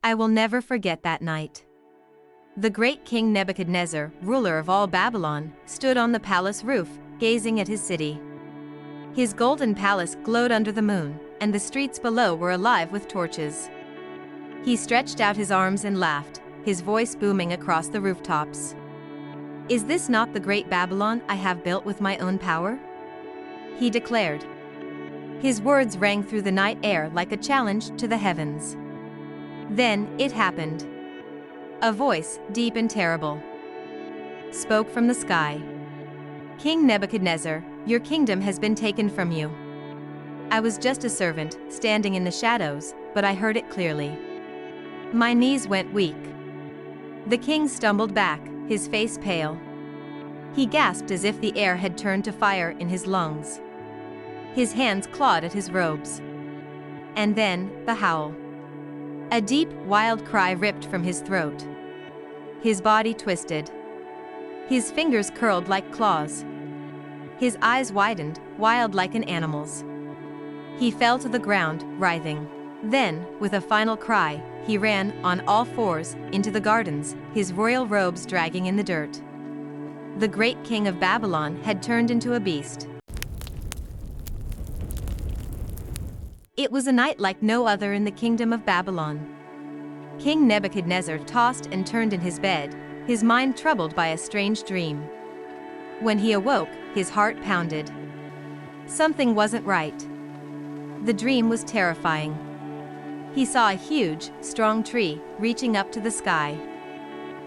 I will never forget that night. The great King Nebuchadnezzar, ruler of all Babylon, stood on the palace roof, gazing at his city. His golden palace glowed under the moon, and the streets below were alive with torches. He stretched out his arms and laughed, his voice booming across the rooftops. "Is this not the great Babylon I have built with my own power?" he declared. His words rang through the night air like a challenge to the heavens. Then, it happened. A voice, deep and terrible, spoke from the sky. "King Nebuchadnezzar, your kingdom has been taken from you. I was just a servant, standing in the shadows, but I heard it clearly. My knees went weak." The king stumbled back, his face pale. He gasped as if the air had turned to fire in his lungs. His hands clawed at his robes. And then, the howl. A deep, wild cry ripped from his throat. His body twisted. His fingers curled like claws. His eyes widened, wild like an animal's. He fell to the ground, writhing. Then, with a final cry, he ran, on all fours, into the gardens, his royal robes dragging in the dirt. The great king of Babylon had turned into a beast. It was a night like no other in the kingdom of Babylon. King Nebuchadnezzar tossed and turned in his bed, his mind troubled by a strange dream. When he awoke, his heart pounded. Something wasn't right. The dream was terrifying. He saw a huge, strong tree, reaching up to the sky.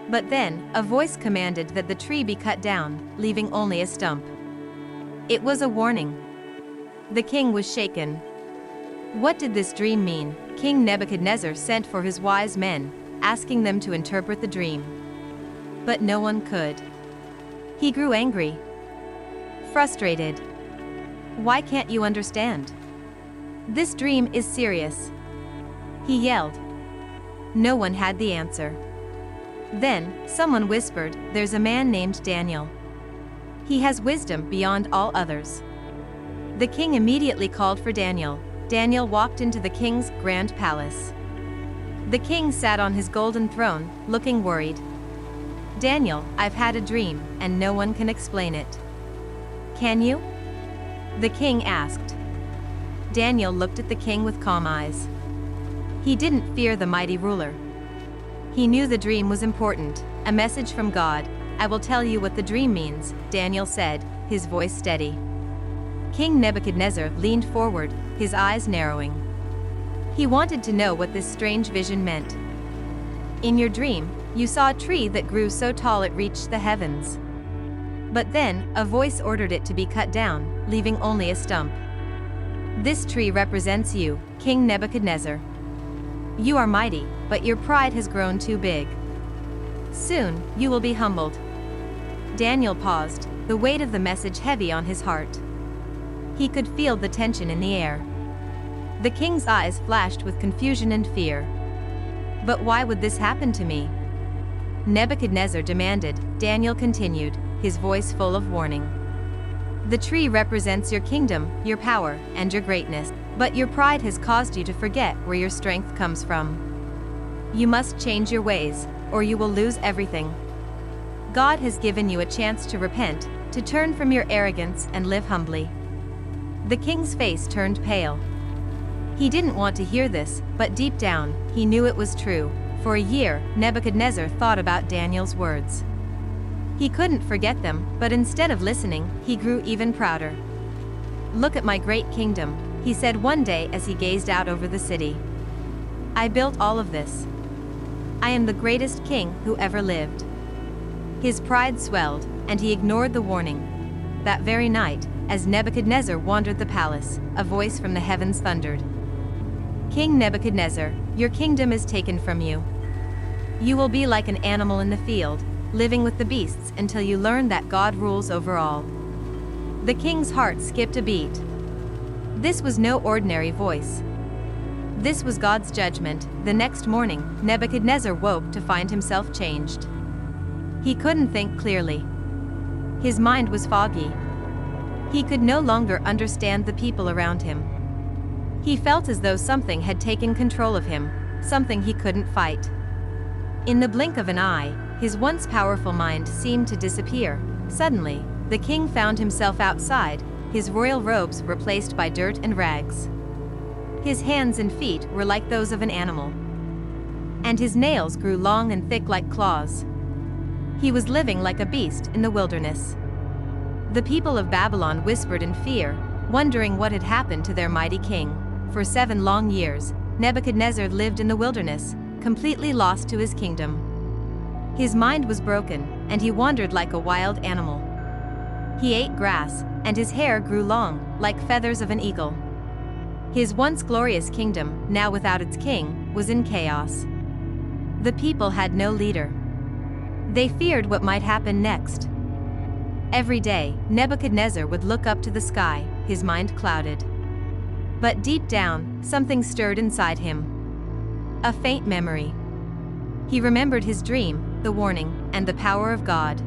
But then, a voice commanded that the tree be cut down, leaving only a stump. It was a warning. The king was shaken. What did this dream mean? King Nebuchadnezzar sent for his wise men, asking them to interpret the dream. But no one could. He grew angry. Frustrated. "Why can't you understand? This dream is serious," he yelled. No one had the answer. Then, someone whispered, "There's a man named Daniel. He has wisdom beyond all others." The king immediately called for Daniel. Daniel walked into the king's grand palace. The king sat on his golden throne, looking worried. "Daniel, I've had a dream, and no one can explain it. Can you?" the king asked. Daniel looked at the king with calm eyes. He didn't fear the mighty ruler. He knew the dream was important, a message from God. "I will tell you what the dream means," Daniel said, his voice steady. King Nebuchadnezzar leaned forward, his eyes narrowing. He wanted to know what this strange vision meant. "In your dream, you saw a tree that grew so tall it reached the heavens. But then, a voice ordered it to be cut down, leaving only a stump. This tree represents you, King Nebuchadnezzar. You are mighty, but your pride has grown too big. Soon, you will be humbled." Daniel paused, the weight of the message heavy on his heart. He could feel the tension in the air. The king's eyes flashed with confusion and fear. "But why would this happen to me?" Nebuchadnezzar demanded. Daniel continued, his voice full of warning. "The tree represents your kingdom, your power, and your greatness. But your pride has caused you to forget where your strength comes from. You must change your ways, or you will lose everything. God has given you a chance to repent, to turn from your arrogance and live humbly." The king's face turned pale. He didn't want to hear this, but deep down, he knew it was true. For a year, Nebuchadnezzar thought about Daniel's words. He couldn't forget them, but instead of listening, he grew even prouder. "Look at my great kingdom," he said one day as he gazed out over the city. "I built all of this. I am the greatest king who ever lived." His pride swelled, and he ignored the warning. That very night, as Nebuchadnezzar wandered the palace, a voice from the heavens thundered. "King Nebuchadnezzar, your kingdom is taken from you. You will be like an animal in the field, living with the beasts until you learn that God rules over all." The king's heart skipped a beat. This was no ordinary voice. This was God's judgment. The next morning, Nebuchadnezzar woke to find himself changed. He couldn't think clearly. His mind was foggy. He could no longer understand the people around him. He felt as though something had taken control of him, something he couldn't fight. In the blink of an eye, his once powerful mind seemed to disappear. Suddenly, the king found himself outside, his royal robes replaced by dirt and rags. His hands and feet were like those of an animal, and his nails grew long and thick like claws. He was living like a beast in the wilderness. The people of Babylon whispered in fear, wondering what had happened to their mighty king. For 7 long years, Nebuchadnezzar lived in the wilderness, completely lost to his kingdom. His mind was broken, and he wandered like a wild animal. He ate grass, and his hair grew long, like feathers of an eagle. His once glorious kingdom, now without its king, was in chaos. The people had no leader. They feared what might happen next. Every day, Nebuchadnezzar would look up to the sky, his mind clouded. But deep down, something stirred inside him. A faint memory. He remembered his dream, the warning, and the power of God.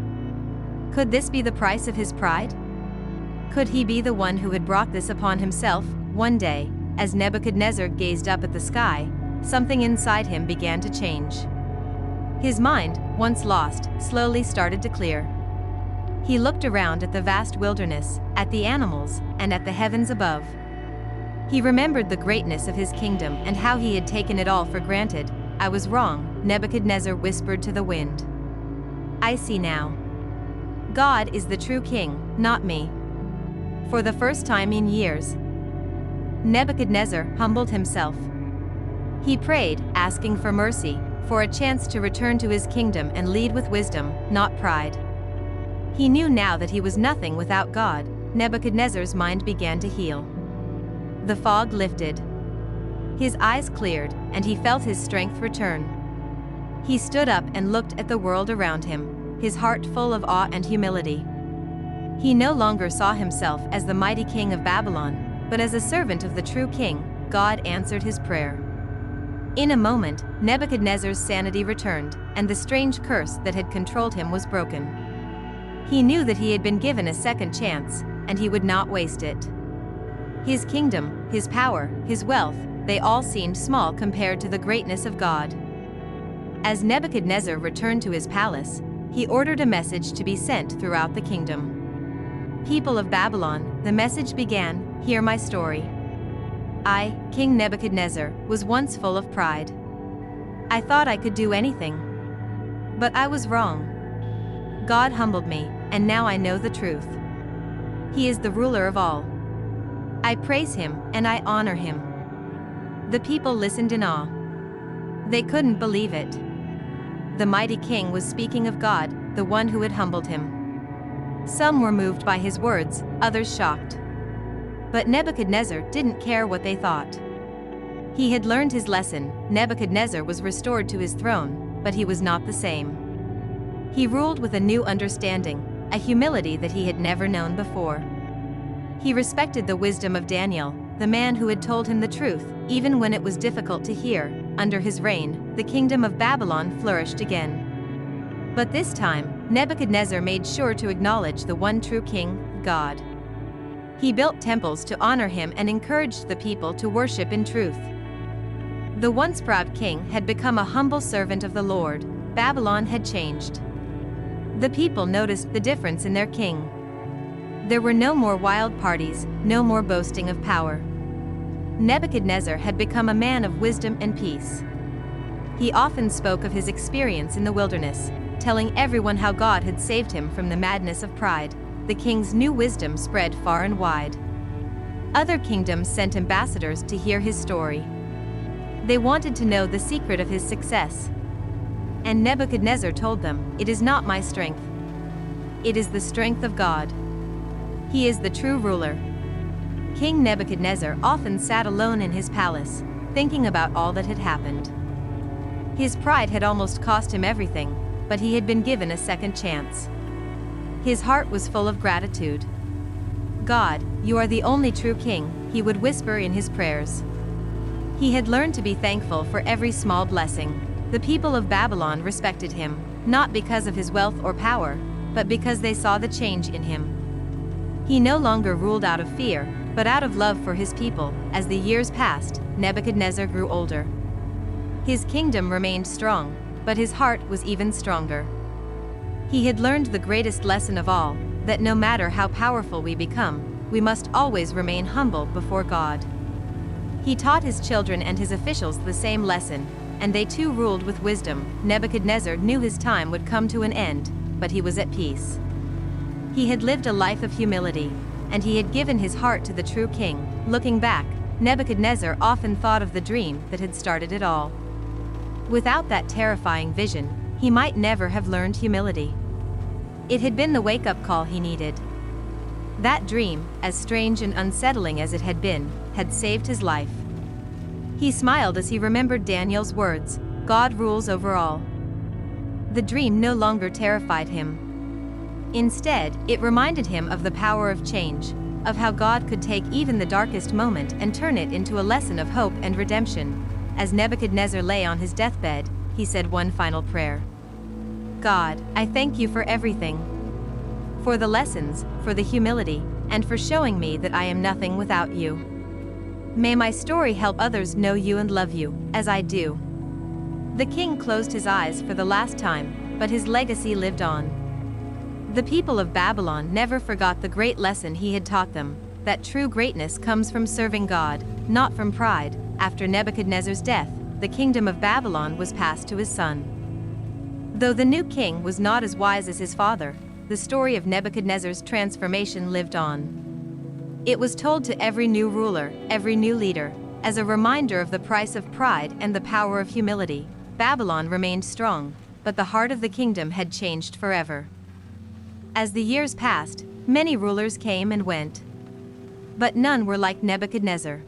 Could this be the price of his pride? Could he be the one who had brought this upon himself? One day, as Nebuchadnezzar gazed up at the sky, something inside him began to change. His mind, once lost, slowly started to clear. He looked around at the vast wilderness, at the animals, and at the heavens above. He remembered the greatness of his kingdom and how he had taken it all for granted. "I was wrong," Nebuchadnezzar whispered to the wind. "I see now. God is the true king, not me." For the first time in years, Nebuchadnezzar humbled himself. He prayed, asking for mercy, for a chance to return to his kingdom and lead with wisdom, not pride. He knew now that he was nothing without God. Nebuchadnezzar's mind began to heal. The fog lifted. His eyes cleared, and he felt his strength return. He stood up and looked at the world around him, his heart full of awe and humility. He no longer saw himself as the mighty king of Babylon, but as a servant of the true king. God answered his prayer. In a moment, Nebuchadnezzar's sanity returned, and the strange curse that had controlled him was broken. He knew that he had been given a second chance, and he would not waste it. His kingdom, his power, his wealth, they all seemed small compared to the greatness of God. As Nebuchadnezzar returned to his palace, he ordered a message to be sent throughout the kingdom. "People of Babylon," the message began, "hear my story. I, King Nebuchadnezzar, was once full of pride. I thought I could do anything. But I was wrong. God humbled me, and now I know the truth. He is the ruler of all. I praise him, and I honor him." The people listened in awe. They couldn't believe it. The mighty king was speaking of God, the one who had humbled him. Some were moved by his words, others shocked. But Nebuchadnezzar didn't care what they thought. He had learned his lesson. Nebuchadnezzar was restored to his throne, but he was not the same. He ruled with a new understanding, a humility that he had never known before. He respected the wisdom of Daniel, the man who had told him the truth, even when it was difficult to hear. Under his reign, the kingdom of Babylon flourished again. But this time, Nebuchadnezzar made sure to acknowledge the one true king, God. He built temples to honor him and encouraged the people to worship in truth. The once proud king had become a humble servant of the Lord. Babylon had changed. The people noticed the difference in their king. There were no more wild parties, no more boasting of power. Nebuchadnezzar had become a man of wisdom and peace. He often spoke of his experience in the wilderness, telling everyone how God had saved him from the madness of pride. The king's new wisdom spread far and wide. Other kingdoms sent ambassadors to hear his story. They wanted to know the secret of his success. And Nebuchadnezzar told them, "It is not my strength. It is the strength of God. He is the true ruler." King Nebuchadnezzar often sat alone in his palace, thinking about all that had happened. His pride had almost cost him everything, but he had been given a second chance. His heart was full of gratitude. "God, you are the only true king," he would whisper in his prayers. He had learned to be thankful for every small blessing. The people of Babylon respected him, not because of his wealth or power, but because they saw the change in him. He no longer ruled out of fear, but out of love for his people. As the years passed, Nebuchadnezzar grew older. His kingdom remained strong, but his heart was even stronger. He had learned the greatest lesson of all, that no matter how powerful we become, we must always remain humble before God. He taught his children and his officials the same lesson, and they too ruled with wisdom. Nebuchadnezzar knew his time would come to an end, but he was at peace. He had lived a life of humility, and he had given his heart to the true king. Looking back, Nebuchadnezzar often thought of the dream that had started it all. Without that terrifying vision, he might never have learned humility. It had been the wake-up call he needed. That dream, as strange and unsettling as it had been, had saved his life. He smiled as he remembered Daniel's words, "God rules over all." The dream no longer terrified him. Instead, it reminded him of the power of change, of how God could take even the darkest moment and turn it into a lesson of hope and redemption. As Nebuchadnezzar lay on his deathbed, he said one final prayer. God, I thank you for everything. For the lessons, for the humility, and for showing me that I am nothing without you. May my story help others know you and love you, as I do. The king closed his eyes for the last time, but his legacy lived on. The people of Babylon never forgot the great lesson he had taught them, that true greatness comes from serving God, not from pride. After Nebuchadnezzar's death, the kingdom of Babylon was passed to his son. Though the new king was not as wise as his father, the story of Nebuchadnezzar's transformation lived on. It was told to every new ruler, every new leader, as a reminder of the price of pride and the power of humility. Babylon remained strong, but the heart of the kingdom had changed forever. As the years passed, many rulers came and went. But none were like Nebuchadnezzar.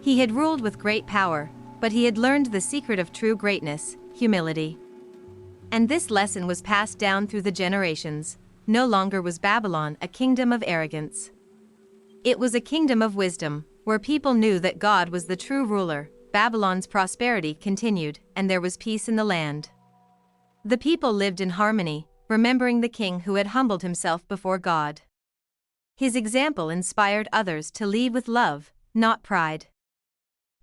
He had ruled with great power, but he had learned the secret of true greatness, humility. And this lesson was passed down through the generations. No longer was Babylon a kingdom of arrogance. It was a kingdom of wisdom, where people knew that God was the true ruler. Babylon's prosperity continued, and there was peace in the land. The people lived in harmony, remembering the king who had humbled himself before God. His example inspired others to lead with love, not pride.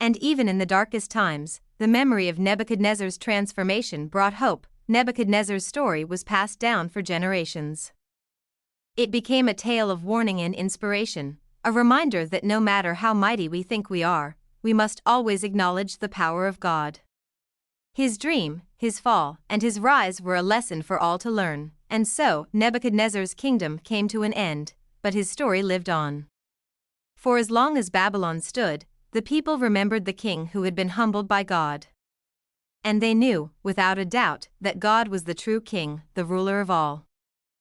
And even in the darkest times, the memory of Nebuchadnezzar's transformation brought hope. Nebuchadnezzar's story was passed down for generations. It became a tale of warning and inspiration, a reminder that no matter how mighty we think we are, we must always acknowledge the power of God. His dream, his fall, and his rise were a lesson for all to learn, and so Nebuchadnezzar's kingdom came to an end, but his story lived on. For as long as Babylon stood, the people remembered the king who had been humbled by God. And they knew, without a doubt, that God was the true king, the ruler of all.